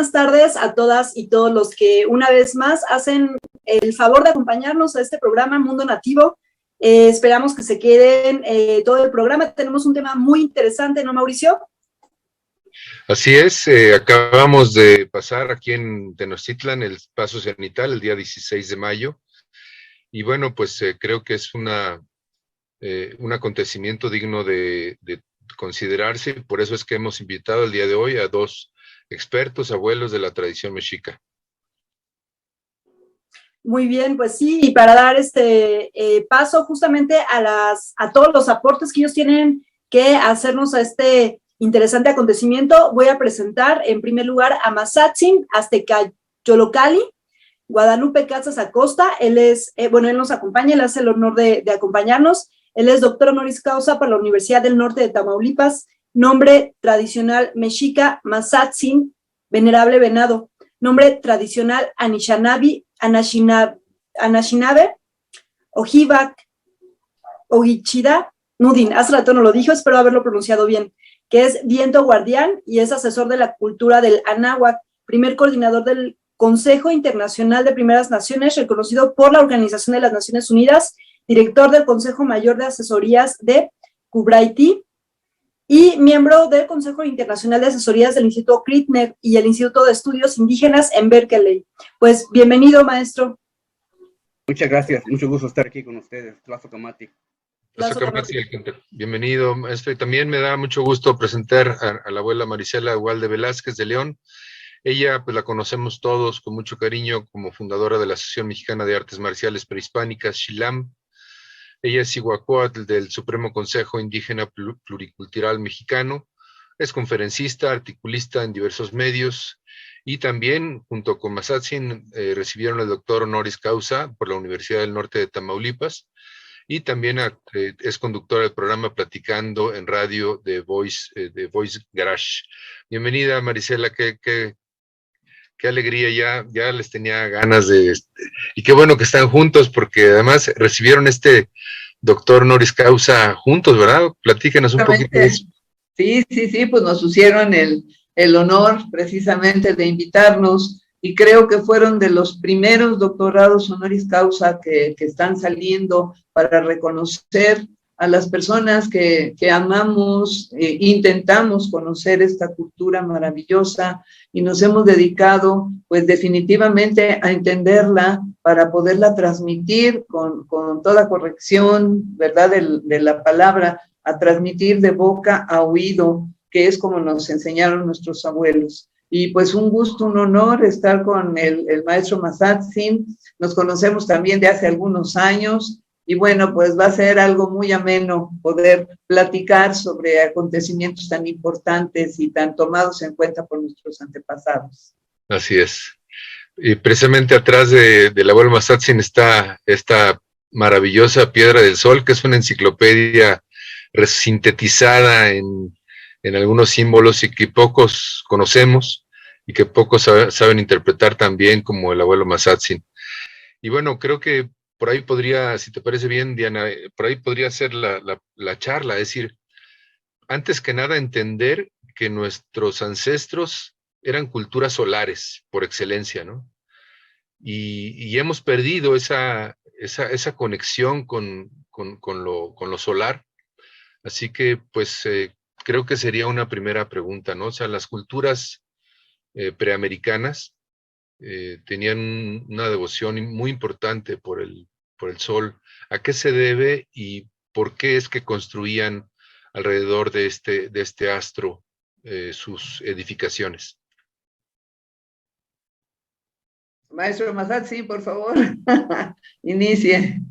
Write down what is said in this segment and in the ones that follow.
buenas tardes a todas y todos los que una vez más hacen el favor de acompañarnos a este programa Mundo Nativo. Esperamos que se queden todo el programa. Tenemos un tema muy interesante, ¿no, Mauricio? Así es, acabamos de pasar aquí en Tenochtitlan el paso cenital el día 16 de mayo. Y bueno, pues creo que es un acontecimiento digno de considerarse, y por eso es que hemos invitado el día de hoy a dos expertos, abuelos de la tradición mexica. Muy bien, pues sí, y para dar este paso justamente a todos los aportes que ellos tienen que hacernos a este interesante acontecimiento, voy a presentar en primer lugar a Mazatzin Aztecayolocali, Guadalupe Casas Acosta. Él es, él nos acompaña, él hace el honor de acompañarnos. Él es doctor honoris causa por la Universidad del Norte de Tamaulipas, nombre tradicional mexica Mazatzin, venerable venado, nombre tradicional Anishinaabe, Ojivac, Ogichida, Nudin, hace rato no lo dijo, espero haberlo pronunciado bien, que es viento guardián y es asesor de la cultura del Anáhuac, primer coordinador del Consejo Internacional de Primeras Naciones, reconocido por la Organización de las Naciones Unidas, director del Consejo Mayor de Asesorías de Kubraiti y miembro del Consejo Internacional de Asesorías del Instituto Kritner y el Instituto de Estudios Indígenas en Berkeley. Pues bienvenido, maestro. Muchas gracias, mucho gusto estar aquí con ustedes. Tlazocamati. Bienvenido, maestro. Y también me da mucho gusto presentar a la abuela Marisela Ugalde Velázquez de León. Ella, pues la conocemos todos con mucho cariño como fundadora de la Asociación Mexicana de Artes Marciales Prehispánicas, SHILAM. Ella es Iguacuatl del Supremo Consejo Indígena Pluricultural Mexicano. Es conferencista, articulista en diversos medios y también, junto con Mazatzin, recibieron el doctor honoris causa por la Universidad del Norte de Tamaulipas y también es conductora del programa Platicando en Radio de Voice Garage. Bienvenida, Marisela, qué alegría, ya les tenía ganas y qué bueno que están juntos, porque además recibieron este doctor honoris causa juntos, ¿verdad? Platíquenos un poquito de eso. Sí, pues nos hicieron el honor precisamente de invitarnos y creo que fueron de los primeros doctorados honoris causa que están saliendo para reconocer a las personas que amamos, intentamos conocer esta cultura maravillosa y nos hemos dedicado pues definitivamente a entenderla para poderla transmitir con toda corrección, ¿verdad?, de la palabra, a transmitir de boca a oído, que es como nos enseñaron nuestros abuelos. Y pues un gusto, un honor estar con el maestro Mazatzin. Nos conocemos también de hace algunos años y bueno, pues va a ser algo muy ameno poder platicar sobre acontecimientos tan importantes y tan tomados en cuenta por nuestros antepasados. Así es. Y precisamente atrás del abuelo Mazatzin está esta maravillosa Piedra del Sol, que es una enciclopedia sintetizada en algunos símbolos y que pocos conocemos y que pocos saben interpretar tan bien como el abuelo Mazatzin. Y bueno, creo que por ahí podría, si te parece bien, Diana, por ahí podría ser la charla, es decir, antes que nada entender que nuestros ancestros eran culturas solares por excelencia, ¿no? Y hemos perdido esa conexión con lo solar. Así que, pues, creo que sería una primera pregunta, ¿no? O sea, las culturas preamericanas tenían una devoción muy importante por el sol. ¿A qué se debe y por qué es que construían alrededor de este astro sus edificaciones? Maestro Mazatzin, por favor, inicie.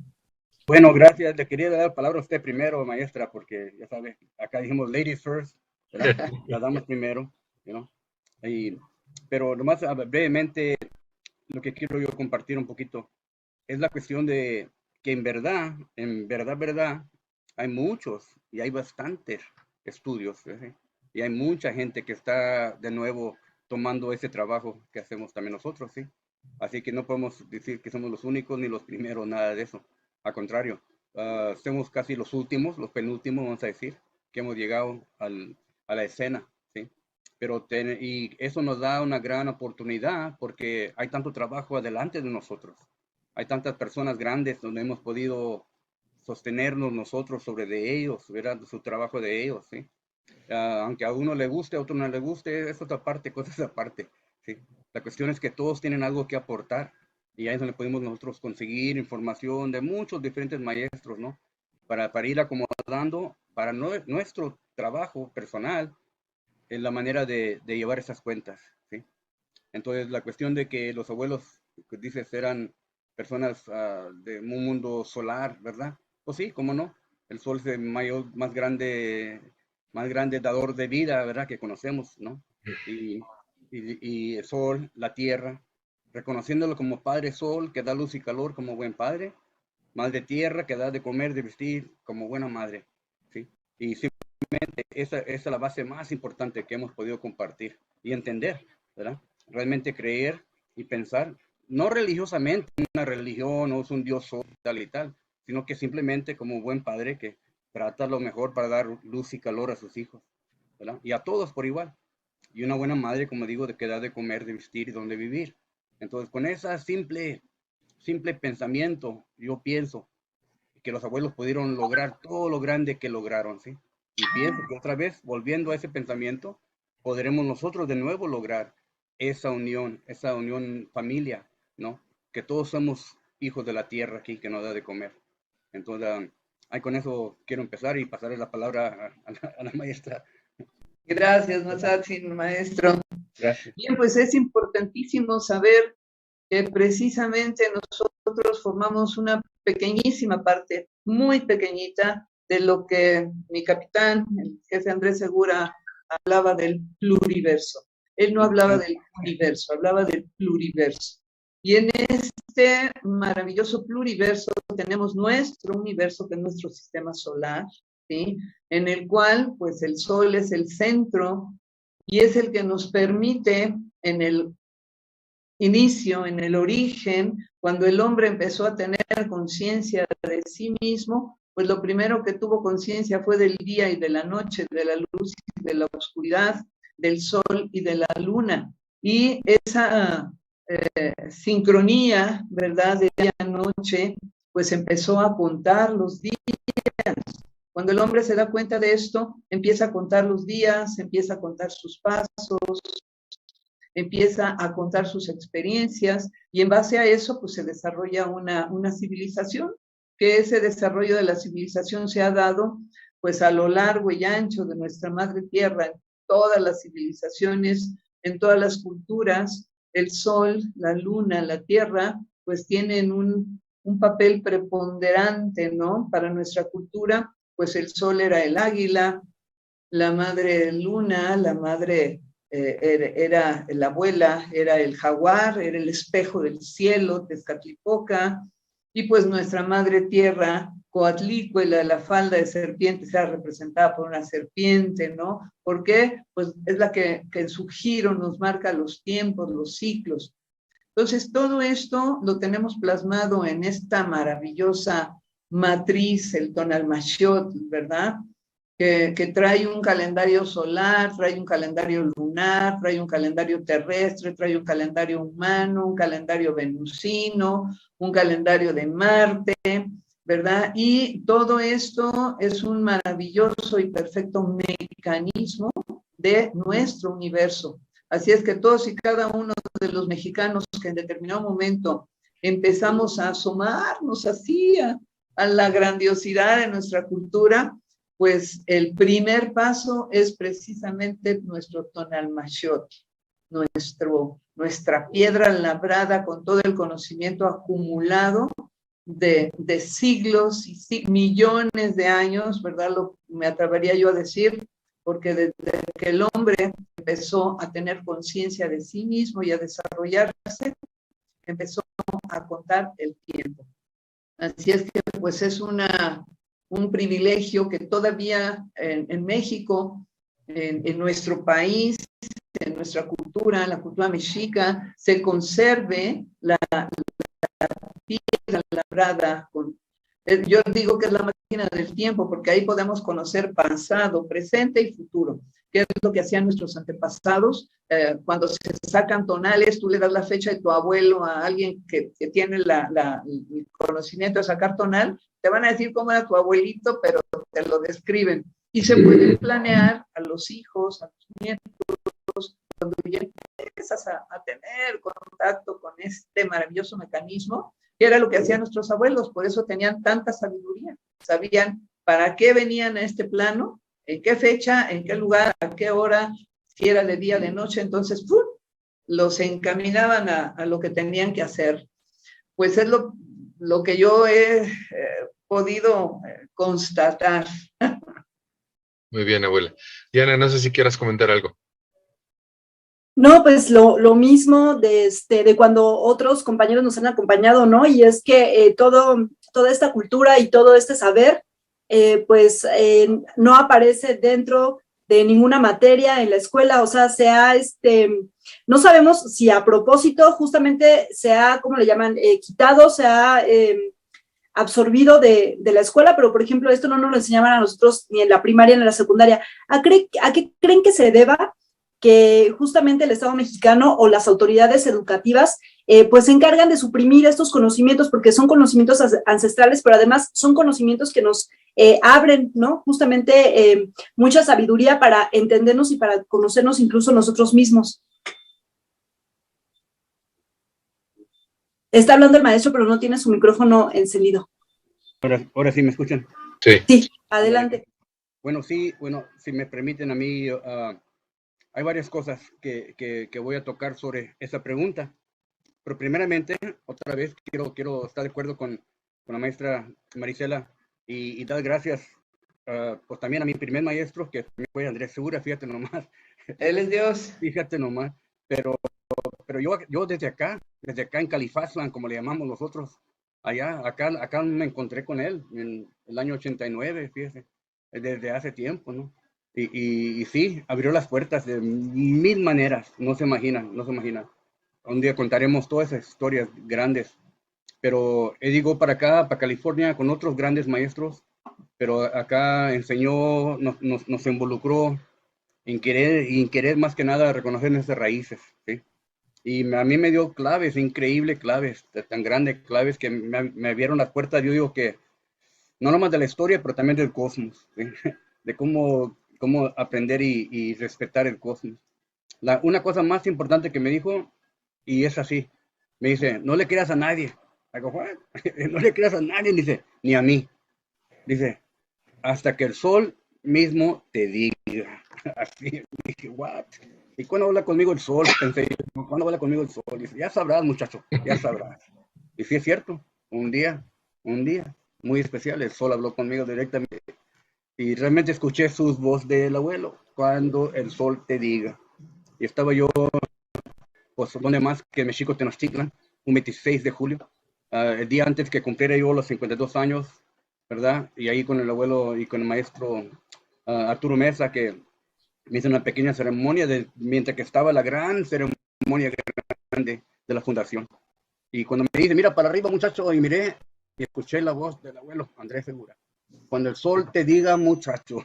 Bueno, gracias. Le quería dar la palabra a usted primero, maestra, porque ya sabe, acá dijimos ladies first, ¿verdad? Las damas primero, ¿no? Pero nomás brevemente, lo que quiero yo compartir un poquito es la cuestión de que en verdad, hay muchos y hay bastantes estudios, ¿sí? Y hay mucha gente que está de nuevo tomando ese trabajo que hacemos también nosotros, ¿sí? Así que no podemos decir que somos los únicos ni los primeros, nada de eso. Al contrario, somos casi los últimos, los penúltimos, vamos a decir, que hemos llegado a la escena, ¿sí? y eso nos da una gran oportunidad porque hay tanto trabajo adelante de nosotros. Hay tantas personas grandes donde hemos podido sostenernos nosotros sobre de ellos, ¿verdad? Su trabajo de ellos, ¿sí? Aunque a uno le guste, a otro no le guste, es otra parte, cosas aparte, ¿sí? La cuestión es que todos tienen algo que aportar y ahí es donde podemos nosotros conseguir información de muchos diferentes maestros, ¿no? Para ir acomodando para nuestro trabajo personal en la manera de llevar esas cuentas, ¿sí? Entonces, la cuestión de que los abuelos, que dices, eran personas de un mundo solar, ¿verdad? Pues sí, cómo no. El sol es el más grande dador de vida, ¿verdad? Que conocemos, ¿no? Y el sol, la tierra, reconociéndolo como Padre Sol, que da luz y calor como buen padre, Madre Tierra, que da de comer, de vestir como buena madre, ¿sí? Y simplemente esa es la base más importante que hemos podido compartir y entender, ¿verdad? Realmente creer y pensar, no religiosamente, una religión o es un Dios tal y tal, sino que simplemente como buen padre que trata lo mejor para dar luz y calor a sus hijos, ¿verdad? Y a todos por igual. Y una buena madre, como digo, de que da de comer, de vestir y donde vivir. Entonces, con esa simple pensamiento, yo pienso que los abuelos pudieron lograr todo lo grande que lograron, ¿sí? Y pienso que otra vez, volviendo a ese pensamiento, podremos nosotros de nuevo lograr esa unión familia, ¿no? Que todos somos hijos de la tierra aquí que nos da de comer. Entonces, ahí con eso quiero empezar y pasarle la palabra a la maestra. Gracias, Masatzin, maestro. Gracias. Bien, pues es importantísimo saber que precisamente nosotros formamos una pequeñísima parte, muy pequeñita, de lo que mi capitán, el jefe Andrés Segura, hablaba del pluriverso. Él no hablaba del universo, hablaba del pluriverso. Y en este maravilloso pluriverso tenemos nuestro universo, que es nuestro sistema solar, ¿sí? En el cual, pues, el Sol es el centro y es el que nos permite en el inicio, en el origen, cuando el hombre empezó a tener conciencia de sí mismo, pues lo primero que tuvo conciencia fue del día y de la noche, de la luz y de la oscuridad, del sol y de la luna. Y esa sincronía, ¿verdad?, de día a noche, pues empezó a contar los días. Cuando el hombre se da cuenta de esto, empieza a contar los días, empieza a contar sus pasos, empieza a contar sus experiencias y en base a eso pues se desarrolla una civilización, que ese desarrollo de la civilización se ha dado pues a lo largo y ancho de nuestra madre tierra, en todas las civilizaciones, en todas las culturas. El sol, la luna, la tierra pues tienen un papel preponderante, ¿no? Para nuestra cultura, pues el sol era el águila, la madre luna, la madre era la abuela, era el jaguar, era el espejo del cielo, Tezcatlipoca, y pues nuestra madre tierra, Coatlicuela, la falda de serpiente, será representada por una serpiente, ¿no? ¿Por qué? Pues es la que en su giro nos marca los tiempos, los ciclos. Entonces, todo esto lo tenemos plasmado en esta maravillosa matriz, el Tonalmaxiot, ¿verdad? Que trae un calendario solar, trae un calendario lunar, trae un calendario terrestre, trae un calendario humano, un calendario venusino, un calendario de Marte, ¿verdad? Y todo esto es un maravilloso y perfecto mecanismo de nuestro universo. Así es que todos y cada uno de los mexicanos que en determinado momento empezamos a asomarnos así a la grandiosidad de nuestra cultura, pues el primer paso es precisamente nuestro Tonalmaxiot, nuestra piedra labrada con todo el conocimiento acumulado de siglos y millones de años, ¿verdad? Me atrevería yo a decir, porque desde que el hombre empezó a tener conciencia de sí mismo y a desarrollarse, empezó a contar el tiempo. Así es que pues es un privilegio que todavía en México, en nuestro país, en nuestra cultura, la cultura mexica, se conserve la piedra labrada. Yo digo que es la máquina del tiempo, porque ahí podemos conocer pasado, presente y futuro. que es lo que hacían nuestros antepasados. Cuando se sacan tonales, tú le das la fecha de tu abuelo a alguien que tiene el conocimiento de sacar tonal, te van a decir cómo era tu abuelito, pero te lo describen. Y se puede planear a los hijos, a los nietos, cuando ya empiezas a tener contacto con este maravilloso mecanismo, que era lo que hacían nuestros abuelos, por eso tenían tanta sabiduría. Sabían para qué venían a este plano, en qué fecha, en qué lugar, a qué hora, si era de día, de noche, entonces ¡pum!, los encaminaban a lo que tenían que hacer. Pues es lo que yo he podido constatar. Muy bien, abuela. Diana, no sé si quieras comentar algo. No, pues lo mismo de cuando otros compañeros nos han acompañado, ¿no? Y es que toda esta cultura y todo este saber, no aparece dentro de ninguna materia en la escuela, o sea, no sabemos si a propósito justamente se ha, ¿cómo le llaman?, quitado, se ha absorbido de la escuela, pero por ejemplo esto no nos lo enseñaban a nosotros ni en la primaria ni en la secundaria. ¿A qué creen que se deba que justamente el Estado mexicano o las autoridades educativas pues se encargan de suprimir estos conocimientos, porque son conocimientos ancestrales, pero además son conocimientos que nos abren, ¿no?, justamente mucha sabiduría para entendernos y para conocernos incluso nosotros mismos? Está hablando el maestro, pero no tiene su micrófono encendido. Ahora sí me escuchan. Sí. Sí, adelante. Bueno, sí, si me permiten a mí, hay varias cosas que voy a tocar sobre esa pregunta. Pero primeramente, otra vez, quiero estar de acuerdo con la maestra Marisela y dar gracias pues también a mi primer maestro, que fue Andrés Segura, fíjate nomás. Él es Dios. Fíjate nomás. Pero yo desde acá en Califaslan, como le llamamos nosotros, acá me encontré con él en el año 89, fíjese, desde hace tiempo, ¿no? Y sí, abrió las puertas de mil maneras, no se imaginan. Un día contaremos todas esas historias grandes, pero él llegó para acá, para California, con otros grandes maestros, pero acá enseñó, nos involucró en querer más que nada reconocer nuestras raíces, ¿sí? Y a mí me dio claves, increíbles claves, tan grandes claves que me abrieron las puertas, yo digo que no nomás de la historia, pero también del cosmos, ¿sí? De cómo aprender y respetar el cosmos. Una cosa más importante que me dijo, y es así, me dice, no le creas a nadie. Digo, "What?". No le creas a nadie, dice, ni a mí. Dice, hasta que el sol mismo te diga. Así, dije, what? ¿Y cuándo habla conmigo el sol? Pensé, ¿cuándo habla conmigo el sol? Dice, ya sabrás, muchacho, ya sabrás. Y sí es cierto, un día muy especial, el sol habló conmigo directamente. Y realmente escuché su voz del abuelo, cuando el sol te diga. Y estaba yo, pues, donde más que en México, Tenochtitlan, un 26 de julio, el día antes que cumpliera yo los 52 años, ¿verdad? Y ahí con el abuelo y con el maestro Arturo Mesa, que me hizo una pequeña ceremonia, mientras que estaba la gran ceremonia grande de la fundación. Y cuando me dice, mira para arriba, muchacho, y miré, y escuché la voz del abuelo Andrés Segura. Cuando el sol te diga, muchacho.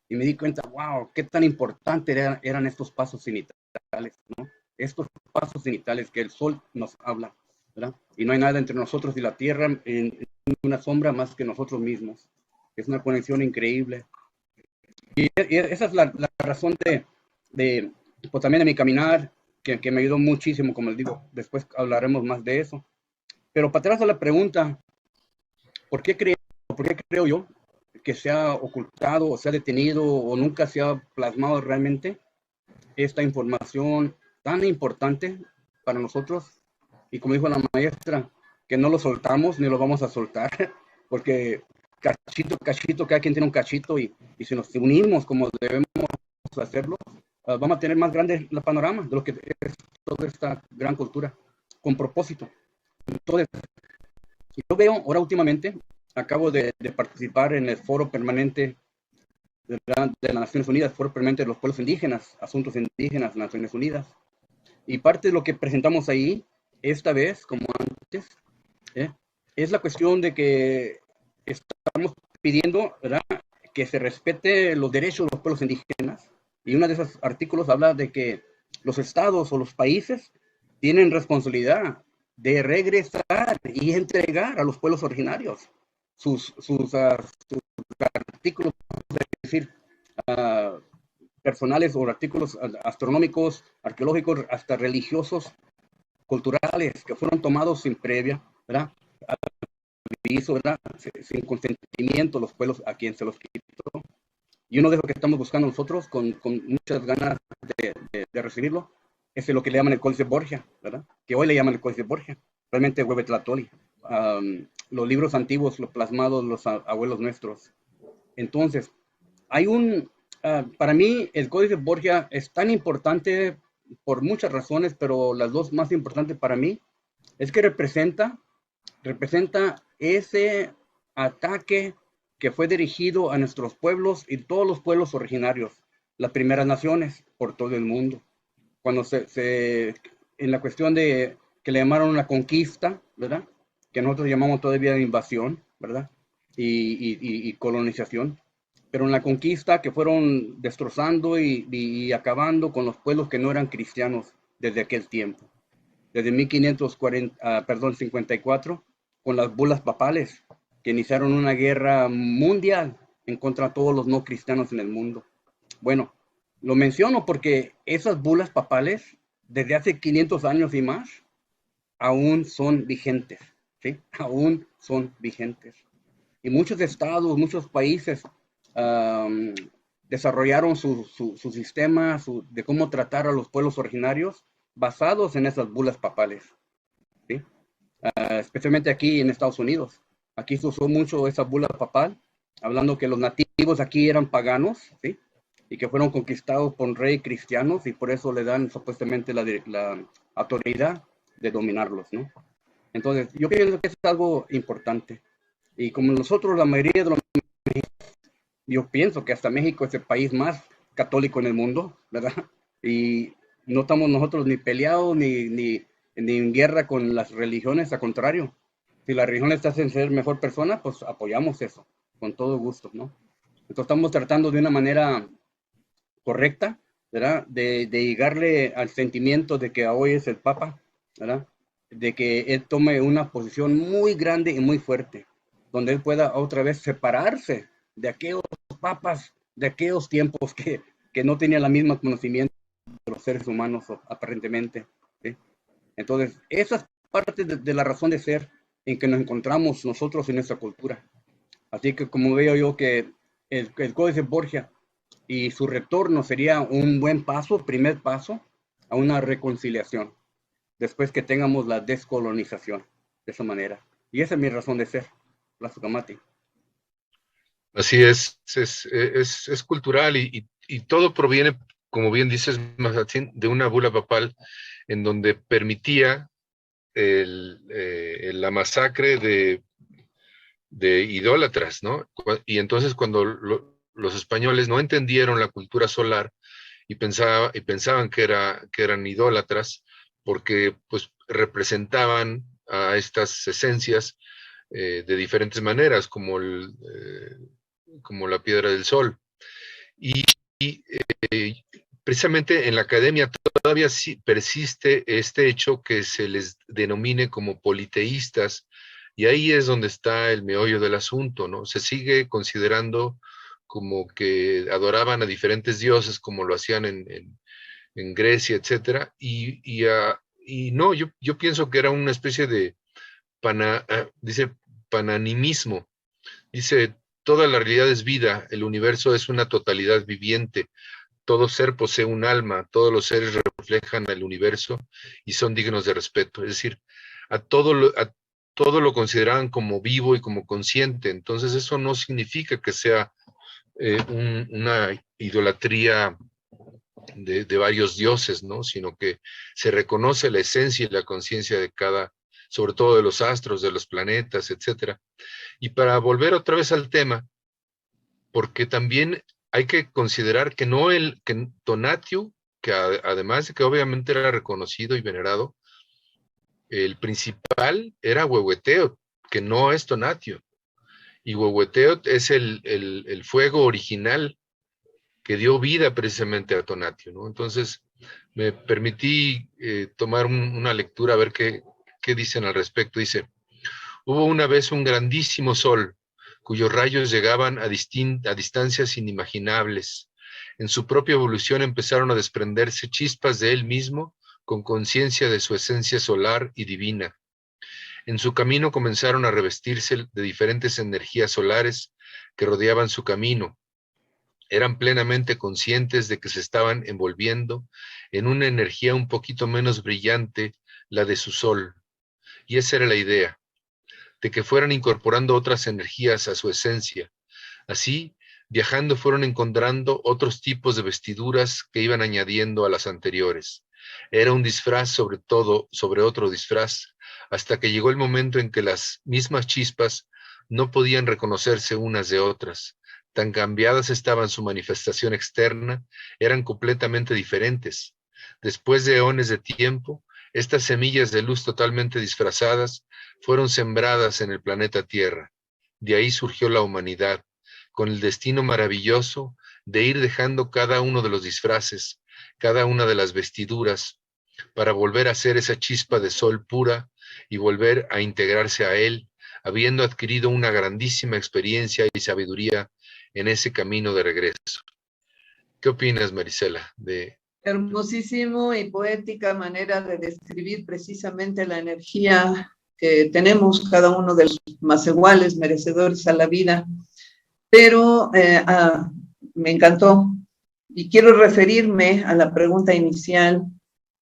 Y me di cuenta, wow, qué tan importantes eran estos pasos cenitales, ¿no? Estos pasos cenitales que el sol nos habla, ¿verdad? Y no hay nada entre nosotros y la tierra en una sombra más que nosotros mismos. Es una conexión increíble. Y esa es la razón pues también de mi caminar, que me ayudó muchísimo, como les digo, después hablaremos más de eso. Pero para atrás a la pregunta, ¿por qué creo yo que se ha ocultado o se ha detenido o nunca se ha plasmado realmente esta información tan importante para nosotros? Y como dijo la maestra, que no lo soltamos ni lo vamos a soltar, porque cachito, cada quien tiene un cachito, y si nos unimos como debemos hacerlo, vamos a tener más grande el panorama de lo que es toda esta gran cultura, con propósito. Entonces, yo veo ahora últimamente, acabo de participar en el foro permanente de las Naciones Unidas, foro permanente de los pueblos indígenas, asuntos indígenas, Naciones Unidas, y parte de lo que presentamos ahí, esta vez, como antes, es la cuestión de que estamos pidiendo, ¿verdad?, que se respete los derechos de los pueblos indígenas, Y uno de esos artículos habla de que los estados o los países tienen responsabilidad de regresar y entregar a los pueblos originarios sus artículos, es decir, personales o artículos astronómicos, arqueológicos, hasta religiosos, culturales, que fueron tomados sin previa, ¿verdad? Aviso, ¿verdad? Sin consentimiento los pueblos a quien se los quitó. Y uno de los que estamos buscando nosotros con muchas ganas de recibirlo es lo que le llaman el Códice Borgia, ¿verdad? Que hoy le llaman el Códice Borgia, realmente Huehuetlactli. Los libros antiguos, los plasmados, los abuelos nuestros. Entonces, hay para mí el Códice Borgia es tan importante por muchas razones, pero las dos más importantes para mí es que representa ese ataque que fue dirigido a nuestros pueblos y todos los pueblos originarios, las primeras naciones por todo el mundo. Cuando en la cuestión de que le llamaron la conquista, ¿verdad? Que nosotros llamamos todavía invasión, ¿verdad? Y colonización. Pero en la conquista que fueron destrozando y acabando con los pueblos que no eran cristianos desde aquel tiempo. Desde 54, con las bulas papales, que iniciaron una guerra mundial en contra de todos los no cristianos en el mundo. Bueno, lo menciono porque esas bulas papales, desde hace 500 años y más, aún son vigentes, ¿sí? Aún son vigentes. Y muchos estados, muchos países desarrollaron su sistema de cómo tratar a los pueblos originarios basados en esas bulas papales, ¿sí? Especialmente aquí en Estados Unidos. Aquí se usó mucho esa bula papal, hablando que los nativos aquí eran paganos, ¿sí? Y que fueron conquistados por reyes cristianos y por eso le dan supuestamente la autoridad de dominarlos, ¿no? Entonces, yo pienso que es algo importante. Y como nosotros, la mayoría de los mexicanos, yo pienso que hasta México es el país más católico en el mundo, ¿verdad? Y no estamos nosotros ni peleados ni en guerra con las religiones, al contrario. Si las religiones te hacen ser mejor persona, pues apoyamos eso, con todo gusto, ¿no? Entonces estamos tratando de una manera correcta, ¿verdad? De llegarle al sentimiento de que hoy es el Papa, ¿verdad? De que él tome una posición muy grande y muy fuerte, donde él pueda otra vez separarse de aquellos papas, de aquellos tiempos que no tenían la misma conocimiento de los seres humanos, aparentemente, ¿sí? Entonces, esa es parte de la razón de ser en que nos encontramos nosotros en nuestra cultura. Así que como veo yo que el Códice Borgia y su retorno sería un buen paso, primer paso, a una reconciliación, después que tengamos la descolonización, de esa manera. Y esa es mi razón de ser, Plazo Camati. Así es cultural y todo proviene, como bien dices, Mazatzin, de una bula papal en donde permitía la masacre de idólatras, ¿no? Y entonces cuando los españoles no entendieron la cultura solar y pensaban que eran idólatras, porque pues representaban a estas esencias de diferentes maneras, como la piedra del sol. Y precisamente en la academia todavía sí persiste este hecho que se les denomine como politeístas, y ahí es donde está el meollo del asunto, ¿no? Se sigue considerando como que adoraban a diferentes dioses, como lo hacían en Grecia, etcétera, y no, yo pienso que era una especie de dice pananimismo, dice, toda la realidad es vida, el universo es una totalidad viviente, todo ser posee un alma, todos los seres reflejan al universo y son dignos de respeto. Es decir, a todo lo consideraban como vivo y como consciente. Entonces eso no significa que sea una idolatría de varios dioses, ¿no? Sino que se reconoce la esencia y la conciencia de cada, sobre todo de los astros, de los planetas, etcétera. Y para volver otra vez al tema, porque también hay que considerar que que Tonatiuh, que además de que obviamente era reconocido y venerado, el principal era Huehueteotl, que no es Tonatiuh. Y Huehueteotl es el fuego original que dio vida precisamente a Tonatiuh, ¿no? Entonces, me permití tomar una lectura a ver qué dicen al respecto. Dice: hubo una vez un grandísimo sol, cuyos rayos llegaban a distancias inimaginables. En su propia evolución empezaron a desprenderse chispas de él mismo, con conciencia de su esencia solar y divina. En su camino comenzaron a revestirse de diferentes energías solares que rodeaban su camino. Eran plenamente conscientes de que se estaban envolviendo en una energía un poquito menos brillante, la de su sol. Y esa era la idea, de que fueran incorporando otras energías a su esencia. Así, viajando fueron encontrando otros tipos de vestiduras que iban añadiendo a las anteriores. Era un disfraz sobre otro disfraz, hasta que llegó el momento en que las mismas chispas no podían reconocerse unas de otras. Tan cambiadas estaban su manifestación externa, eran completamente diferentes. Después de eones de tiempo, estas semillas de luz totalmente disfrazadas fueron sembradas en el planeta Tierra. De ahí surgió la humanidad, con el destino maravilloso de ir dejando cada uno de los disfraces, cada una de las vestiduras, para volver a ser esa chispa de sol pura y volver a integrarse a él, habiendo adquirido una grandísima experiencia y sabiduría en ese camino de regreso. ¿Qué opinas, Marisela? Hermosísimo y poética manera de describir precisamente la energía que tenemos cada uno de los más iguales, merecedores a la vida. Pero me encantó y quiero referirme a la pregunta inicial.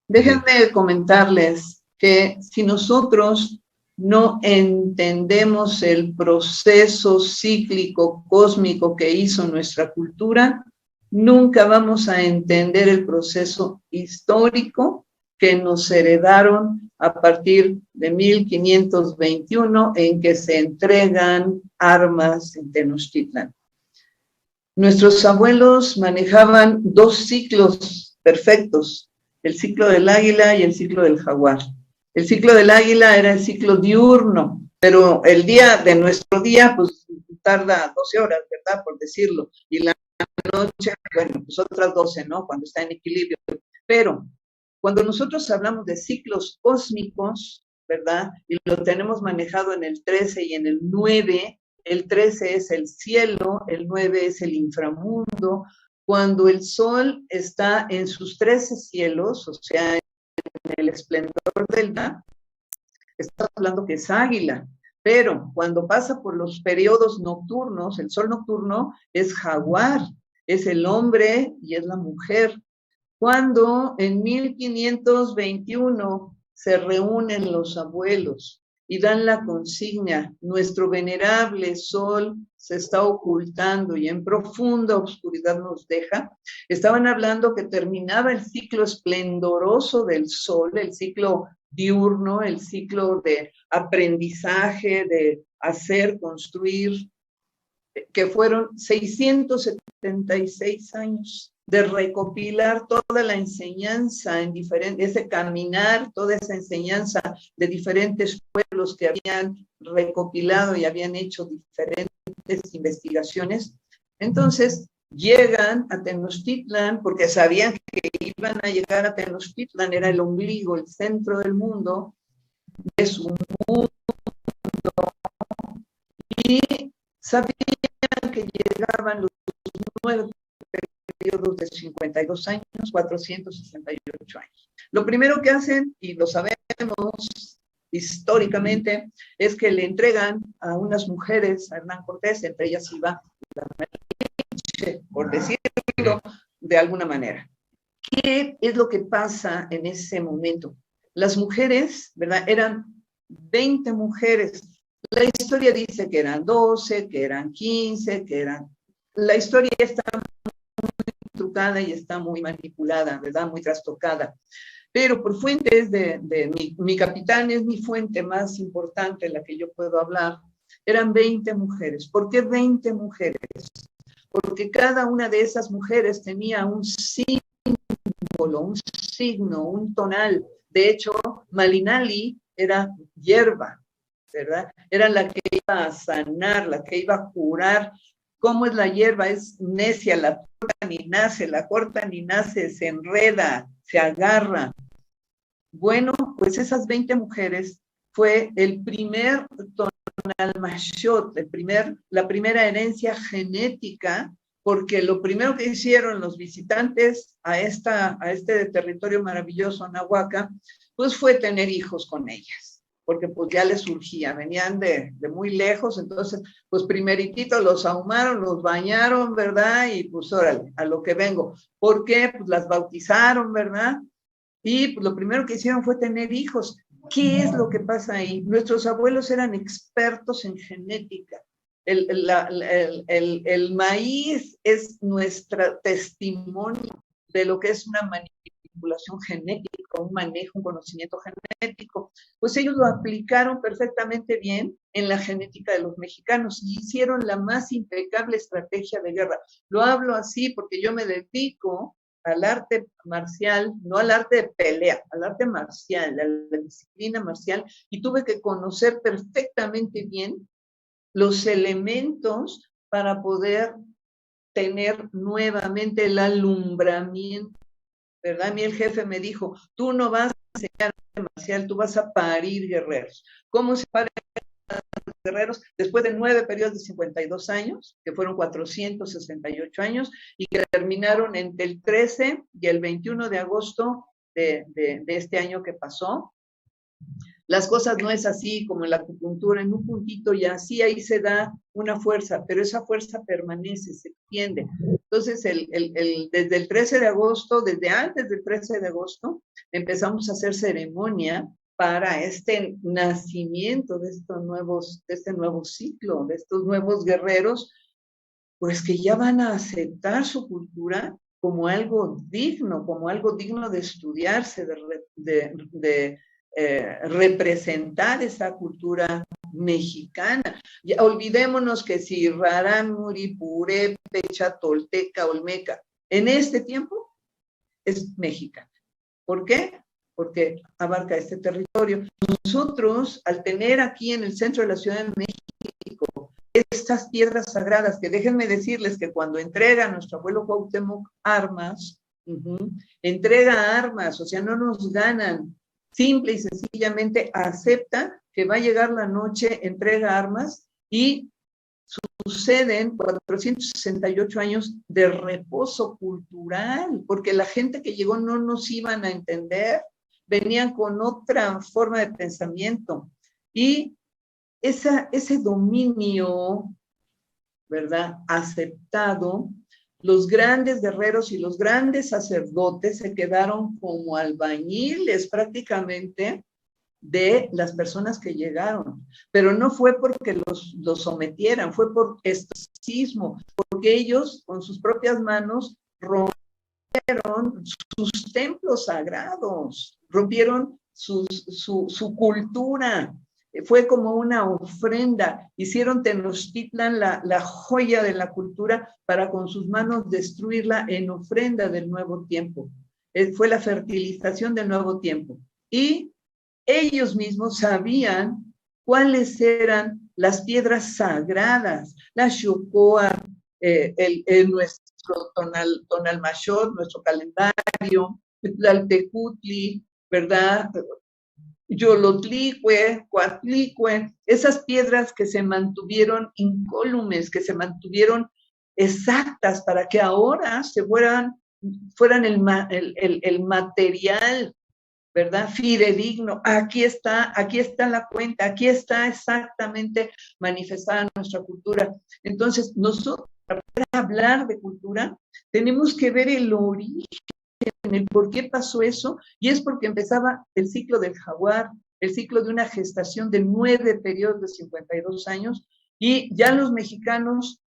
Déjenme comentarles que si nosotros no entendemos el proceso cíclico cósmico que hizo nuestra cultura, nunca vamos a entender el proceso histórico que nos heredaron a partir de 1521, en que se entregan armas en Tenochtitlan. Nuestros abuelos manejaban dos ciclos perfectos, el ciclo del águila y el ciclo del jaguar. El ciclo del águila era el ciclo diurno, pero el día de nuestro día, pues tarda 12 horas, ¿verdad? Por decirlo. Y la noche, bueno, pues otras 12, ¿no? Cuando está en equilibrio. Pero cuando nosotros hablamos de ciclos cósmicos, ¿verdad? Y lo tenemos manejado en el 13 y en el 9, el 13 es el cielo, el 9 es el inframundo. Cuando el sol está en sus 13 cielos, o sea, en el esplendor del día, está hablando que es águila. Pero cuando pasa por los periodos nocturnos, el sol nocturno es jaguar, es el hombre y es la mujer. Cuando en 1521 se reúnen los abuelos y dan la consigna, nuestro venerable sol se está ocultando y en profunda oscuridad nos deja, estaban hablando que terminaba el ciclo esplendoroso del sol, el ciclo diurno, el ciclo de aprendizaje, de hacer, construir, que fueron 676 años de recopilar toda la enseñanza en diferentes, ese caminar, toda esa enseñanza de diferentes pueblos que habían recopilado y habían hecho diferentes investigaciones. Entonces llegan a Tenochtitlan porque sabían que iban a llegar a Tenochtitlan, era el ombligo, el centro del mundo, de su mundo, y sabían que llegaban los 9 periodos de 52 años, 468 años. Lo primero que hacen, y lo sabemos históricamente, es que le entregan a unas mujeres, a Hernán Cortés, entre ellas iba la Malinche, por decirlo de alguna manera. ¿Qué es lo que pasa en ese momento? Las mujeres, ¿verdad? Eran 20 mujeres. La historia dice que eran 12, que eran 15, que eran... La historia está trucada y está muy manipulada, ¿verdad? Muy trastocada. Pero por fuentes de mi capitán es mi fuente más importante, la que yo puedo hablar, eran 20 mujeres. ¿Por qué 20 mujeres? Porque cada una de esas mujeres tenía un símbolo, un signo, un tonal. De hecho, Malinali era hierba, ¿verdad? Era la que iba a sanar, la que iba a curar ¿Cómo es la hierba? Es necia, la cortan ni nace, la cortan ni nace, se enreda, se agarra. Bueno, pues esas 20 mujeres fue el primer tonal mashot, la primera herencia genética, porque lo primero que hicieron los visitantes a este territorio maravilloso, Anahuaca, pues fue tener hijos con ellas, porque pues ya les surgía, venían de muy lejos, entonces pues primeritito los ahumaron, los bañaron, ¿verdad? Y pues órale, a lo que vengo. ¿Por qué? Pues las bautizaron, ¿verdad? Y pues, lo primero que hicieron fue tener hijos. ¿Qué es lo que pasa ahí? Nuestros abuelos eran expertos en genética. El maíz es nuestro testimonio de lo que es una manipulación genética, un manejo, un conocimiento genético. Pues ellos lo aplicaron perfectamente bien en la genética de los mexicanos y hicieron la más impecable estrategia de guerra. Lo hablo así porque yo me dedico al arte marcial, no al arte de pelea, al arte marcial, a la disciplina marcial, y tuve que conocer perfectamente bien los elementos para poder tener nuevamente el alumbramiento, ¿verdad? A mí el jefe me dijo, tú no vas a enseñar arte marcial, tú vas a parir guerreros. ¿Cómo se paran guerreros? Después de 9 periodos de 52 años, que fueron 468 años, y que terminaron entre el 13 y el 21 de agosto de este año que pasó. Las cosas no es así como en la acupuntura, en un puntito y así ahí se da una fuerza, pero esa fuerza permanece, se extiende. Entonces, desde el 13 de agosto, desde antes del 13 de agosto, empezamos a hacer ceremonia para este nacimiento de este nuevo ciclo, de estos nuevos guerreros, pues que ya van a aceptar su cultura como algo digno de estudiarse, de representar esa cultura mexicana. Ya, olvidémonos que si Rarámuri, Purépecha, Tolteca, Olmeca, en este tiempo es mexicana. ¿Por qué? Porque abarca este territorio. Nosotros, al tener aquí en el centro de la Ciudad de México estas piedras sagradas, que déjenme decirles que cuando entrega a nuestro abuelo Cuauhtémoc armas, entrega armas, o sea, no nos ganan, simple y sencillamente acepta que va a llegar la noche, entrega armas y suceden 468 años de reposo cultural, porque la gente que llegó no nos iban a entender, venían con otra forma de pensamiento y ese dominio, ¿verdad?, aceptado, los grandes guerreros y los grandes sacerdotes se quedaron como albañiles prácticamente de las personas que llegaron, pero no fue porque los sometieran, fue por estoicismo, porque ellos con sus propias manos rompieron sus templos sagrados, rompieron su cultura. Fue como una ofrenda, hicieron Tenochtitlan la joya de la cultura para con sus manos destruirla en ofrenda del nuevo tiempo. Fue la fertilización del nuevo tiempo. Y ellos mismos sabían cuáles eran las piedras sagradas, la Xocoa, nuestro tonal mashot, nuestro calendario, el Tlaltecutli, ¿verdad?, Yolotlicue, Coatlicue, esas piedras que se mantuvieron incólumes, que se mantuvieron exactas para que ahora fueran el material, ¿verdad?, fidedigno. Aquí está la cuenta, aquí está exactamente manifestada nuestra cultura. Entonces, nosotros, para hablar de cultura, tenemos que ver el origen, el por qué pasó eso, y es porque empezaba el ciclo del jaguar, el ciclo de una gestación de 9 periodos de 52 años, y ya los mexicanos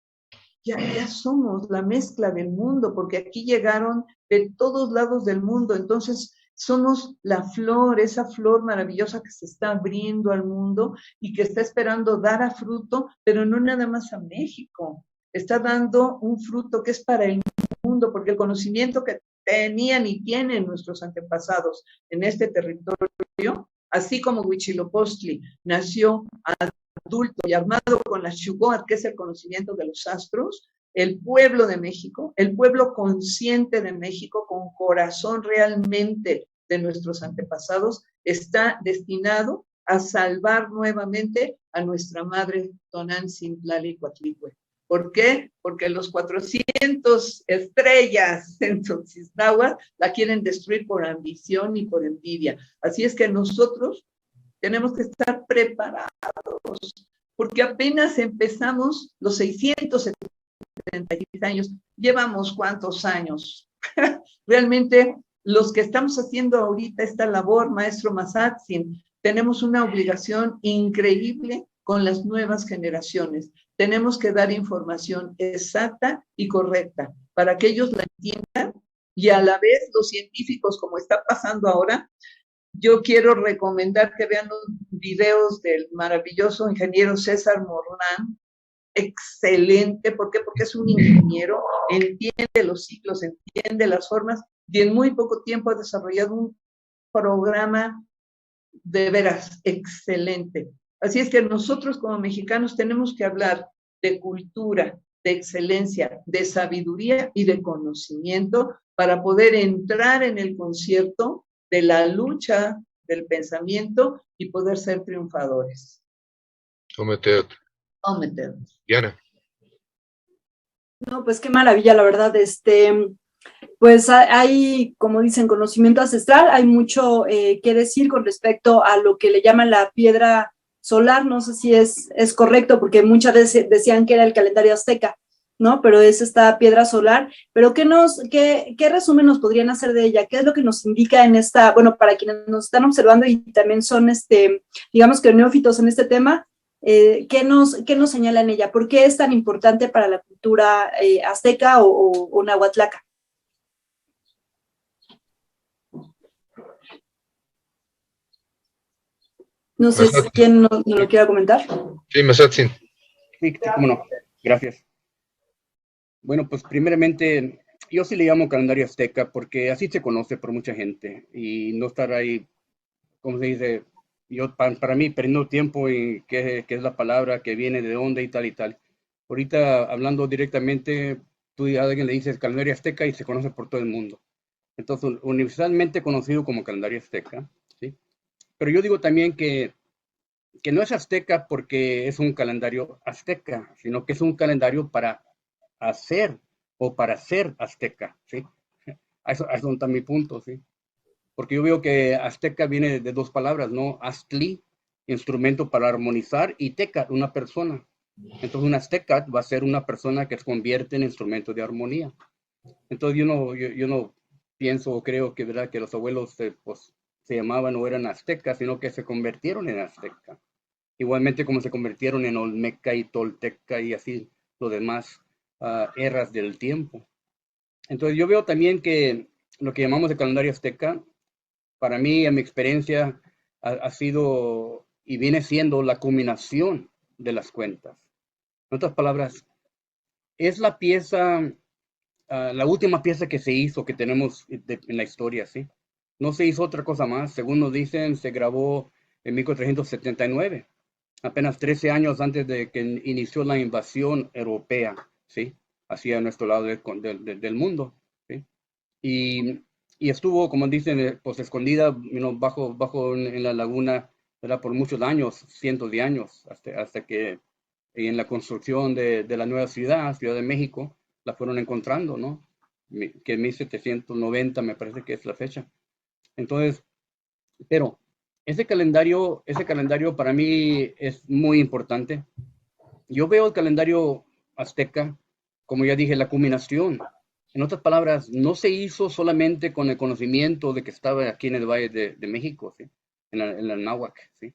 ya somos la mezcla del mundo, porque aquí llegaron de todos lados del mundo, entonces somos la flor, esa flor maravillosa que se está abriendo al mundo y que está esperando dar a fruto, pero no nada más a México, está dando un fruto que es para el mundo, porque el conocimiento que tenían y tienen nuestros antepasados en este territorio, así como Huitzilopochtli nació a adulto y armado con la Shugot, que es el conocimiento de los astros, el pueblo de México, el pueblo consciente de México, con corazón realmente de nuestros antepasados, está destinado a salvar nuevamente a nuestra madre Tonantzin Tlalikuatlicue. ¿Por qué? Porque los 400 estrellas en Tzotzitláhuac la quieren destruir por ambición y por envidia. Así es que nosotros tenemos que estar preparados, porque apenas empezamos los 676 años. ¿Llevamos cuántos años? Realmente, los que estamos haciendo ahorita esta labor, maestro Masatzin, tenemos una obligación increíble con las nuevas generaciones. Tenemos que dar información exacta y correcta para que ellos la entiendan y a la vez los científicos, como está pasando ahora, yo quiero recomendar que vean los videos del maravilloso ingeniero César Morlán, excelente. ¿Por qué? Porque es un ingeniero, entiende los ciclos, entiende las formas y en muy poco tiempo ha desarrollado un programa de veras excelente. Así es que nosotros como mexicanos tenemos que hablar de cultura, de excelencia, de sabiduría y de conocimiento para poder entrar en el concierto de la lucha del pensamiento y poder ser triunfadores. Ometeot. Diana. No, pues qué maravilla, la verdad, pues hay, como dicen, conocimiento ancestral, hay mucho que decir con respecto a lo que le llaman la piedra solar, no sé si es correcto, porque muchas veces decían que era el calendario azteca, ¿no? Pero es esta piedra solar, pero ¿qué resumen nos podrían hacer de ella? ¿Qué es lo que nos indica en esta, bueno, para quienes nos están observando y también son, digamos que neófitos en este tema, ¿qué nos señala en ella? ¿Por qué es tan importante para la cultura azteca o nahuatlaca? No sé quién nos lo quiera comentar. Sí, Masatzin. Sí, cómo no. Gracias. Bueno, pues primeramente, yo sí le llamo calendario azteca porque así se conoce por mucha gente y no estar ahí, como se dice, yo para mí perdiendo tiempo en qué es la palabra, que viene de dónde y tal y tal. Ahorita hablando directamente, tú a alguien le dices calendario azteca y se conoce por todo el mundo. Entonces, universalmente conocido como calendario azteca, ¿sí? Pero yo digo también que no es azteca porque es un calendario azteca, sino que es un calendario para hacer o para ser azteca, ¿sí? Eso está mi punto, ¿sí? Porque yo veo que azteca viene de dos palabras, ¿no? Aztli, instrumento para armonizar, y teca, una persona. Entonces, un azteca va a ser una persona que se convierte en instrumento de armonía. Entonces, yo no pienso o creo que, ¿verdad?, que los abuelos pues, se llamaban o eran aztecas, sino que se convirtieron en azteca. Igualmente como se convirtieron en olmeca y tolteca y así los demás eras del tiempo. Entonces yo veo también que lo que llamamos el calendario azteca, para mí, en mi experiencia, ha sido y viene siendo la culminación de las cuentas. En otras palabras, es la pieza, la última pieza que se hizo, que tenemos en la historia, ¿sí? No se hizo otra cosa más. Según nos dicen, se grabó en 1479. Apenas 13 años antes de que inició la invasión europea, ¿sí? Hacia nuestro lado del mundo, ¿sí? Y estuvo, como dicen, pues escondida, bajo en la laguna, ¿verdad?, por muchos años, cientos de años, hasta que en la construcción de la nueva Ciudad de México, la fueron encontrando, ¿no? Que en 1790 me parece que es la fecha. Entonces, pero ese calendario para mí es muy importante. Yo veo el calendario azteca, como ya dije, la culminación. En otras palabras, no se hizo solamente con el conocimiento de que estaba aquí en el Valle de México, ¿sí?, en la náhuatl, ¿sí?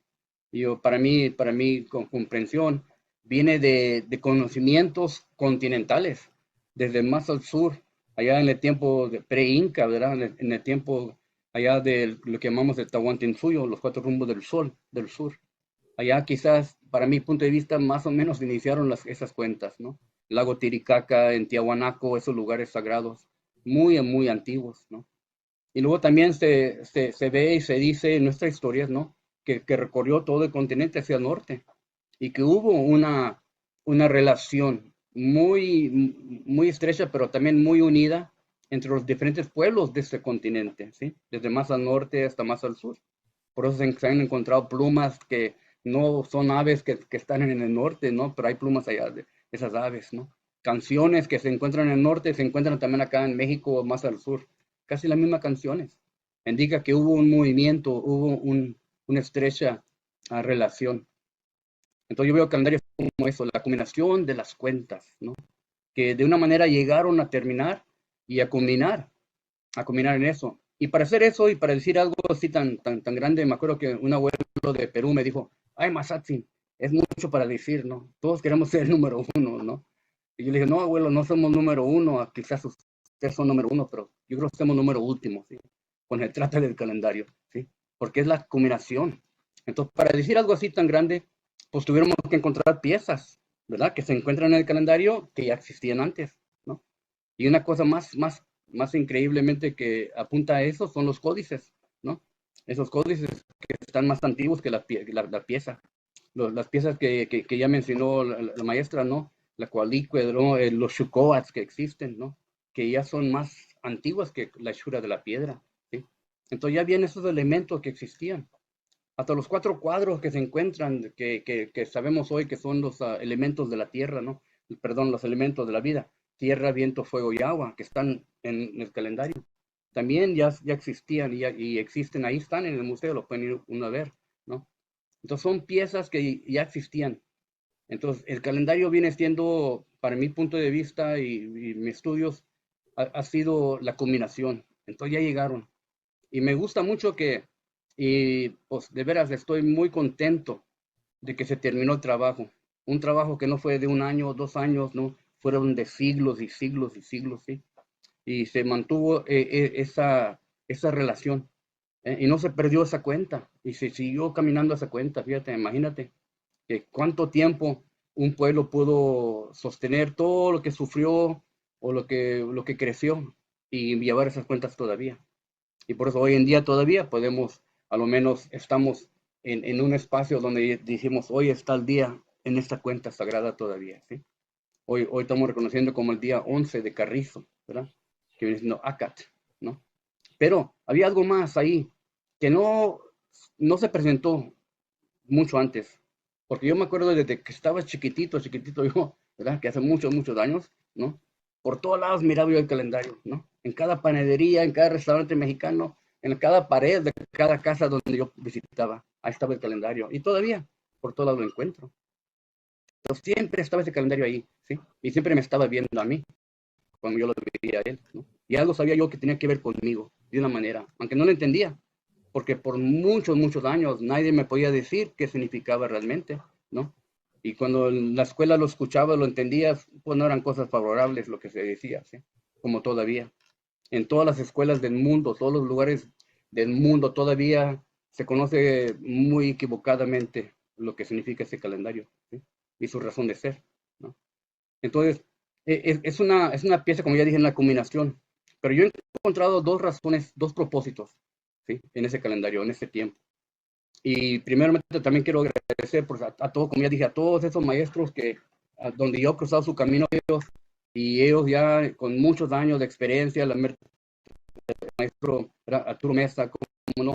Para mí, con comprensión, viene de conocimientos continentales, desde más al sur, allá en el tiempo pre-inca, ¿verdad? En el tiempo allá de lo que llamamos el Tahuantinsuyo, los cuatro rumbos del sol, del sur. Allá quizás, para mi punto de vista, más o menos iniciaron esas cuentas, ¿no? Lago Titicaca, en Tiahuanaco, esos lugares sagrados, muy, muy antiguos, ¿no? Y luego también se ve y se dice en nuestras historias, ¿no?, que recorrió todo el continente hacia el norte. y que hubo una relación muy estrecha, pero también muy unida entre los diferentes pueblos de este continente, ¿sí? Desde más al norte hasta más al sur. Por eso se han encontrado plumas que no son aves que están en el norte, ¿no? Pero hay plumas allá de esas aves, ¿no? Canciones que se encuentran en el norte se encuentran también acá en México más al sur. Casi las mismas canciones. Indica que hubo un movimiento, hubo una estrecha relación. Entonces yo veo calendarios como eso, la combinación de las cuentas, ¿no? Que de una manera llegaron a terminar y a combinar en eso. Y para hacer eso y para decir algo así tan grande, me acuerdo que un abuelo de Perú me dijo, ay, Mazatzin, es mucho para decir, ¿no? Todos queremos ser el número uno, ¿no? Y yo le dije, no, abuelo, no somos número uno, quizás ustedes son número uno, pero yo creo que somos número último, ¿sí? Cuando se trata del calendario, ¿sí? Porque es la combinación. Entonces, para decir algo así tan grande, pues tuviéramos que encontrar piezas, ¿verdad? Que se encuentran en el calendario que ya existían antes, ¿no? Y una cosa más increíblemente que apunta a eso son los códices, ¿no? Esos códices que están más antiguos que la pieza. Las piezas que ya mencionó la maestra, ¿no? La cuadrícula, ¿no? Los chucoats que existen, ¿no? Que ya son más antiguas que la hechura de la piedra, ¿sí? Entonces ya vienen esos elementos que existían. Hasta los 4 cuadros que se encuentran, que sabemos hoy que son los elementos de la tierra, ¿no? Perdón, los elementos de la vida. Tierra, viento, fuego y agua, que están en el calendario. También ya existían y existen, ahí están en el museo, lo pueden ir uno a ver, ¿no? Entonces son piezas que ya existían. Entonces el calendario viene siendo, para mi punto de vista y mis estudios, ha sido la combinación. Entonces ya llegaron. Y me gusta mucho y pues de veras estoy muy contento de que se terminó el trabajo. Un trabajo que no fue de un año o 2 años, ¿no? Fueron de siglos y siglos y siglos, ¿sí? Y se mantuvo esa relación, y no se perdió esa cuenta, y se siguió caminando esa cuenta, fíjate, imagínate, que cuánto tiempo un pueblo pudo sostener todo lo que sufrió o lo que creció y llevar esas cuentas todavía. Y por eso hoy en día todavía podemos, a lo menos estamos en un espacio donde decimos, hoy está el día en esta cuenta sagrada todavía, ¿sí? Hoy estamos reconociendo como el día 11 de Carrizo, ¿verdad? Que viene siendo Acat, ¿no? Pero había algo más ahí que no se presentó mucho antes, porque yo me acuerdo desde que estaba chiquitito yo, ¿verdad? Que hace muchos años, ¿no? Por todos lados miraba yo el calendario, ¿no? En cada panadería, en cada restaurante mexicano, en cada pared de cada casa donde yo visitaba, ahí estaba el calendario. Y todavía, por todos lados lo encuentro. Pero siempre estaba ese calendario ahí, ¿sí? Y siempre me estaba viendo a mí, cuando yo lo veía a él, ¿no? Y algo sabía yo que tenía que ver conmigo, de una manera, aunque no lo entendía, porque por muchos años nadie me podía decir qué significaba realmente, ¿no? Y cuando en la escuela lo escuchaba, lo entendía, pues no eran cosas favorables lo que se decía, ¿sí? Como todavía. En todas las escuelas del mundo, todos los lugares del mundo, todavía se conoce muy equivocadamente lo que significa ese calendario, ¿sí? Y su razón de ser, ¿no? Entonces, es una pieza, como ya dije, en la combinación. Pero yo he encontrado 2 razones, 2 propósitos, ¿sí? En ese calendario, en ese tiempo. Y primeramente también quiero agradecer pues, a todos, como ya dije, a todos esos maestros donde yo he cruzado su camino, y ellos ya con muchos años de experiencia, el maestro Arturo Mesa, como no,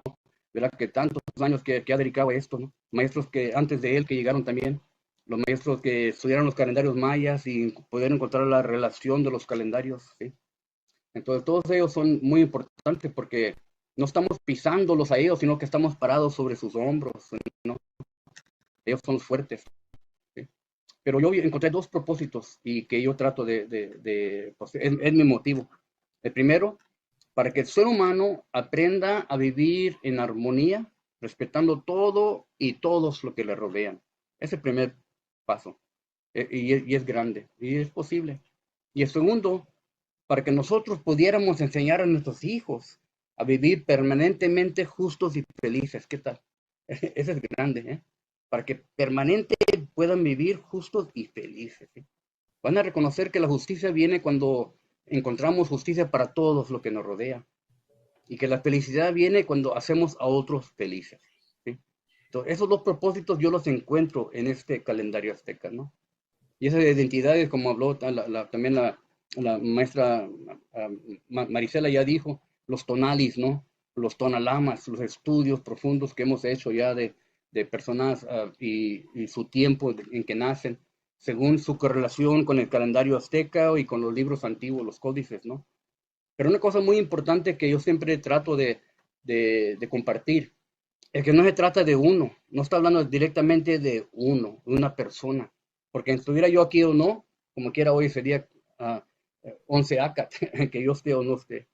¿verdad? Que tantos años que ha dedicado a esto, ¿no? Maestros que antes de él que llegaron también, los maestros que estudiaron los calendarios mayas y pudieron encontrar la relación de los calendarios, ¿sí? Entonces todos ellos son muy importantes porque no estamos pisándolos a ellos, sino que estamos parados sobre sus hombros, ¿no? Ellos son los fuertes, ¿sí? Pero yo encontré 2 propósitos y que yo trato pues, es mi motivo. El primero, para que el ser humano aprenda a vivir en armonía, respetando todo y todos lo que le rodean. Es el primer paso. Y es grande, y es posible. Y el segundo, para que nosotros pudiéramos enseñar a nuestros hijos a vivir permanentemente justos y felices. ¿Qué tal? Ese es grande, ¿eh? Para que permanentemente puedan vivir justos y felices, ¿sí? Van a reconocer que la justicia viene cuando encontramos justicia para todos lo que nos rodea. Y que la felicidad viene cuando hacemos a otros felices, ¿sí? Entonces, esos dos propósitos yo los encuentro en este calendario azteca, ¿no? Y esas identidades, como habló también la maestra Marisela ya dijo, los tonalis, ¿no? Los tonalamas, los estudios profundos que hemos hecho ya de personas y su tiempo en que nacen, según su correlación con el calendario azteca y con los libros antiguos, los códices, ¿no? Pero una cosa muy importante que yo siempre trato de compartir es que no se trata de uno, no está hablando directamente de uno, de una persona, porque estuviera yo aquí o no, como quiera hoy sería 11 ACAT, que yo esté o no esté.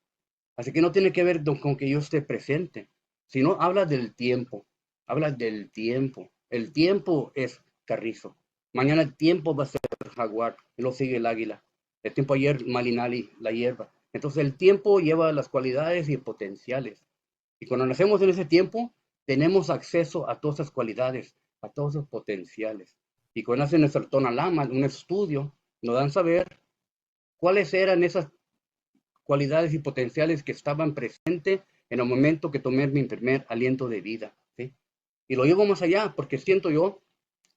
Así que no tiene que ver con que yo esté presente, sino habla del tiempo, habla del tiempo. El tiempo es carrizo. Mañana el tiempo va a ser jaguar, y luego sigue el águila. El tiempo ayer, malinali, la hierba. Entonces el tiempo lleva las cualidades y potenciales. Y cuando nacemos en ese tiempo, tenemos acceso a todas esas cualidades, a todos esos potenciales. Y cuando hacen nuestro tonalama, un estudio, nos dan saber cuáles eran esas cualidades y potenciales que estaban presentes en el momento que tomé mi primer aliento de vida, ¿sí? Y lo llevo más allá, porque siento yo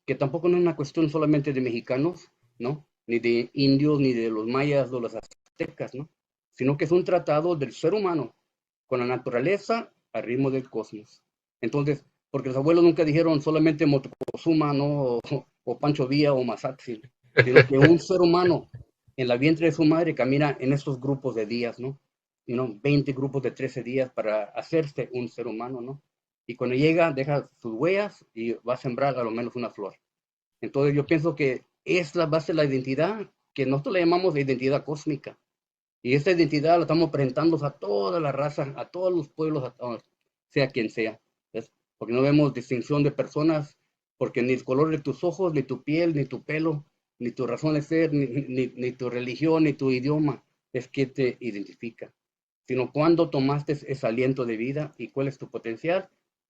que tampoco no es una cuestión solamente de mexicanos, ¿no? Ni de indios, ni de los mayas o los aztecas, ¿no? Sino que es un tratado del ser humano con la naturaleza al ritmo del cosmos. Entonces, porque los abuelos nunca dijeron solamente Moctezuma, ¿no? O Pancho Villa o Mazatzin, sino que un ser humano en la vientre de su madre camina en estos grupos de días, ¿no? 20 grupos de 13 días para hacerse un ser humano, ¿no? Y cuando llega, deja sus huellas y va a sembrar a lo menos una flor. Entonces yo pienso que es la base de la identidad, que nosotros le llamamos identidad cósmica. Y esta identidad la estamos presentando a toda la raza, a todos los pueblos, sea quien sea. ¿Ves? Porque no vemos distinción de personas, porque ni el color de tus ojos, ni tu piel, ni tu pelo, ni tu razón de ser, ni tu religión, ni tu idioma es que te identifica, sino cuando tomaste ese aliento de vida y cuál es tu potencial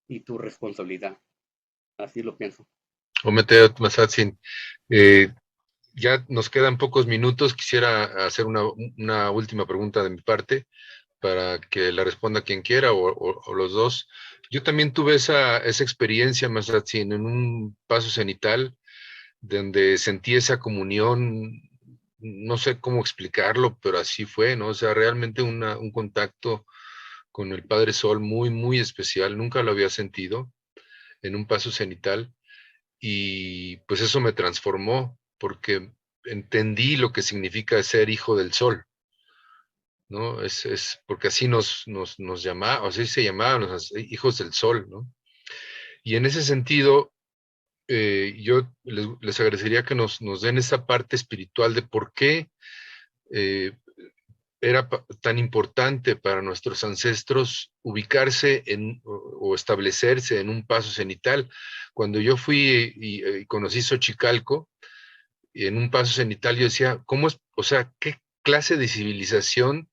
y tu responsabilidad. Así lo pienso. Ometeo Mazatzin, ya nos quedan pocos minutos. Quisiera hacer una última pregunta de mi parte para que la responda quien quiera o los dos. Yo también tuve esa experiencia, Mazatzin, en un paso cenital donde sentí esa comunión, no sé cómo explicarlo, pero así fue, ¿no? O sea, realmente un contacto con el Padre Sol muy, muy especial. Nunca lo había sentido en un paso cenital. Y pues eso me transformó porque entendí lo que significa ser hijo del sol, ¿no? Porque así nos llamaba, así se llamaban los hijos del sol, ¿no? Y en ese sentido, yo les agradecería que nos den esa parte espiritual de por qué era tan importante para nuestros ancestros ubicarse o establecerse en un paso cenital. Cuando yo fui y conocí Xochicalco, y en un paso cenital yo decía, ¿cómo es? O sea, ¿qué clase de civilización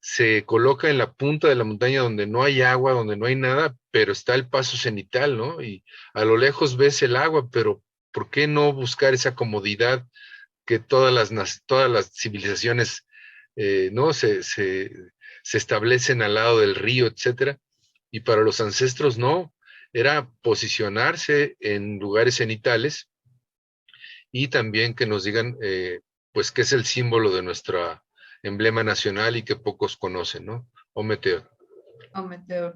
se coloca en la punta de la montaña donde no hay agua, donde no hay nada, pero está el paso cenital, ¿no? Y a lo lejos ves el agua, pero ¿por qué no buscar esa comodidad que todas las civilizaciones ¿no? Se establecen al lado del río, etcétera? Y para los ancestros no, era posicionarse en lugares cenitales y también que nos digan, pues, qué es el símbolo de nuestro emblema nacional y que pocos conocen, ¿no? Ometeo. Ometeo.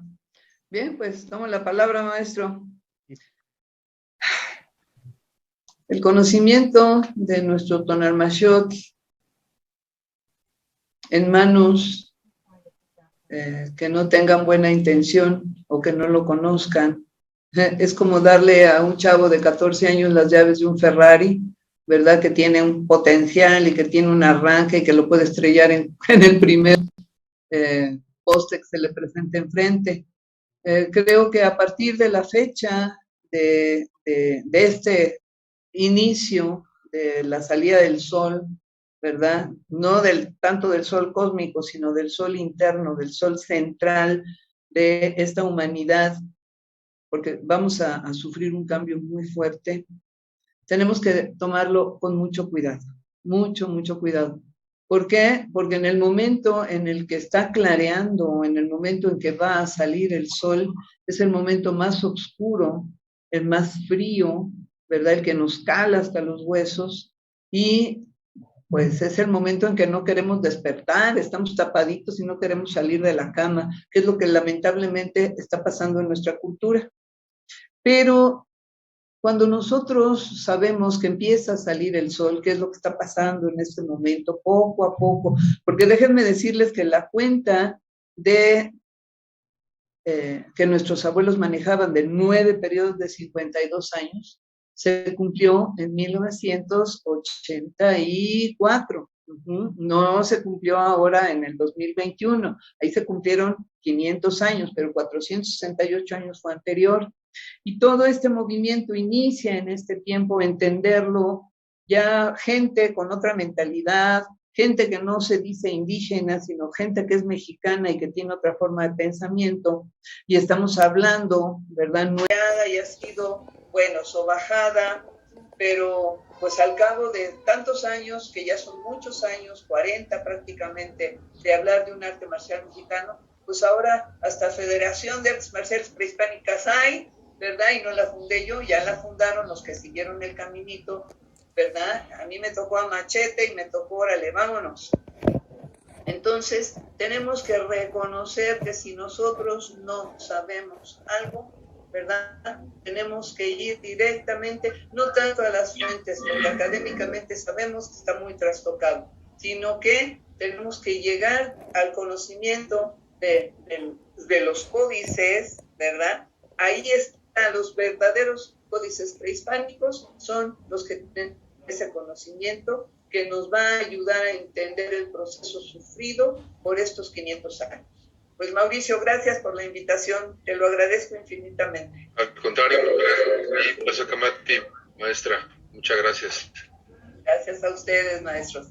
Bien, pues tomo la palabra, maestro. El conocimiento de nuestro Tonalmashot en manos que no tengan buena intención o que no lo conozcan, es como darle a un chavo de 14 años las llaves de un Ferrari, ¿verdad? Que tiene un potencial y que tiene un arranque y que lo puede estrellar en el primer poste que se le presente enfrente. Creo que a partir de la fecha de este inicio de la salida del sol, ¿verdad? No tanto del sol cósmico, sino del sol interno, del sol central de esta humanidad, porque vamos a sufrir un cambio muy fuerte. Tenemos que tomarlo con mucho cuidado, mucho cuidado. ¿Por qué? Porque en el momento en el que está clareando, en el momento en que va a salir el sol, es el momento más oscuro el más frío, ¿verdad? El que nos cala hasta los huesos, y pues es el momento en que no queremos despertar, estamos tapaditos y no queremos salir de la cama, que es lo que lamentablemente está pasando en nuestra cultura. Pero cuando nosotros sabemos que empieza a salir el sol, ¿qué es lo que está pasando en este momento? Poco a poco, porque déjenme decirles que la cuenta de que nuestros abuelos manejaban de 9 periodos de 52 años, se cumplió en 1984. No se cumplió ahora en el 2021. Ahí se cumplieron 500 años, pero 468 años fue anterior. Y todo este movimiento inicia en este tiempo, entenderlo, ya gente con otra mentalidad, gente que no se dice indígena, sino gente que es mexicana y que tiene otra forma de pensamiento. Y estamos hablando, ¿verdad? Nueva y ha sido, bueno, sobajada, pero pues al cabo de tantos años, que ya son muchos años, 40 prácticamente, de hablar de un arte marcial mexicano, pues ahora hasta Federación de Artes Marciales Prehispánicas hay, ¿verdad? Y no la fundé yo, ya la fundaron los que siguieron el caminito, ¿verdad? A mí me tocó a machete y me tocó, órale, vámonos. Entonces, tenemos que reconocer que si nosotros no sabemos algo, ¿verdad? Tenemos que ir directamente, no tanto a las fuentes, porque académicamente sabemos que está muy trastocado, sino que tenemos que llegar al conocimiento de los códices, ¿verdad? Ahí están los verdaderos códices prehispánicos, son los que tienen ese conocimiento que nos va a ayudar a entender el proceso sufrido por estos 500 años. Pues Mauricio, gracias por la invitación, te lo agradezco infinitamente. Al contrario, Plaza Camati, maestra, muchas gracias. Gracias a ustedes, maestros.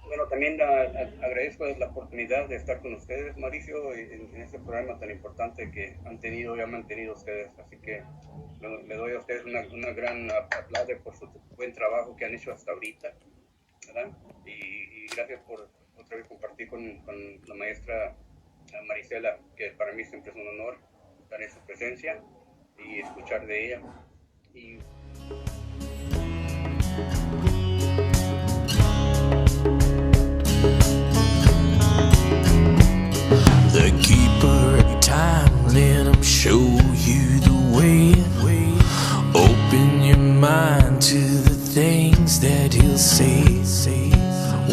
Bueno, también agradezco la oportunidad de estar con ustedes, Mauricio, en este programa tan importante que han tenido y han mantenido ustedes. Así que le doy a ustedes una gran aplauso por su buen trabajo que han hecho hasta ahorita, ¿verdad? Y gracias por otra vez compartir con la maestra Marisela, que para mí siempre es un honor estar en su presencia y escuchar de ella. Y the keeper of time, let him show you the way. Open your mind to the things that he'll say.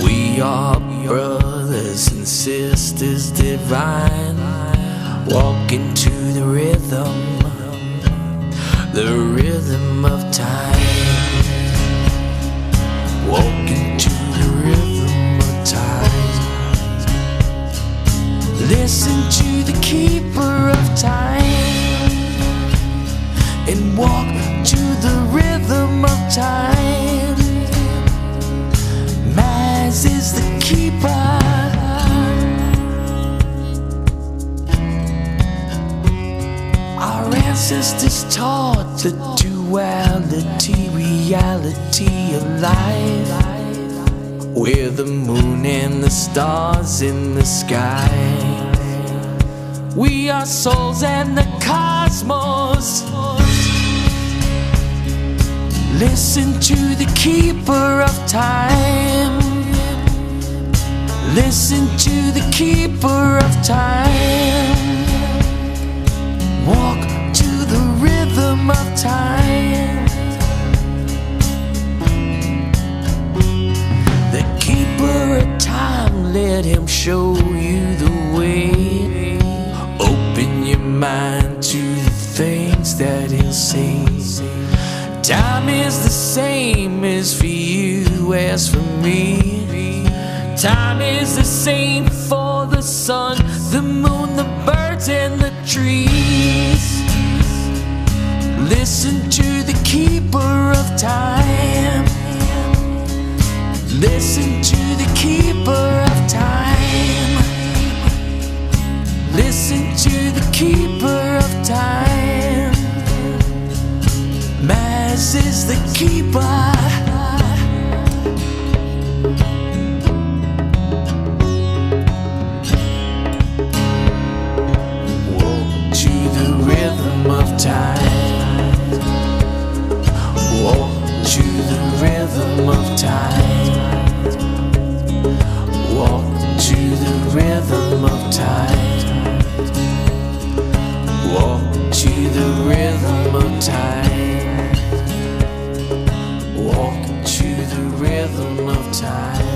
We are brothers and sisters divine, walking to the rhythm of time. Walking to the rhythm of time. Listen to the keeper of time and walk to the rhythm of time. Maz is the keeper. Our ancestors taught the duality, reality of life, where the moon and the stars in the sky. We are souls and the cosmos. Listen to the keeper of time. Listen to the keeper of time. Walk to the rhythm of time. The keeper of time, let him show you the way. Open your mind to the things that he'll say. Time is the same as for you as for me. Time is the same for the sun, the moon, the birds and the trees. Listen to the keeper of time. Listen to the keeper of time. Listen to the keeper of time. Maz is the keeper. Walk to the rhythm of time. time.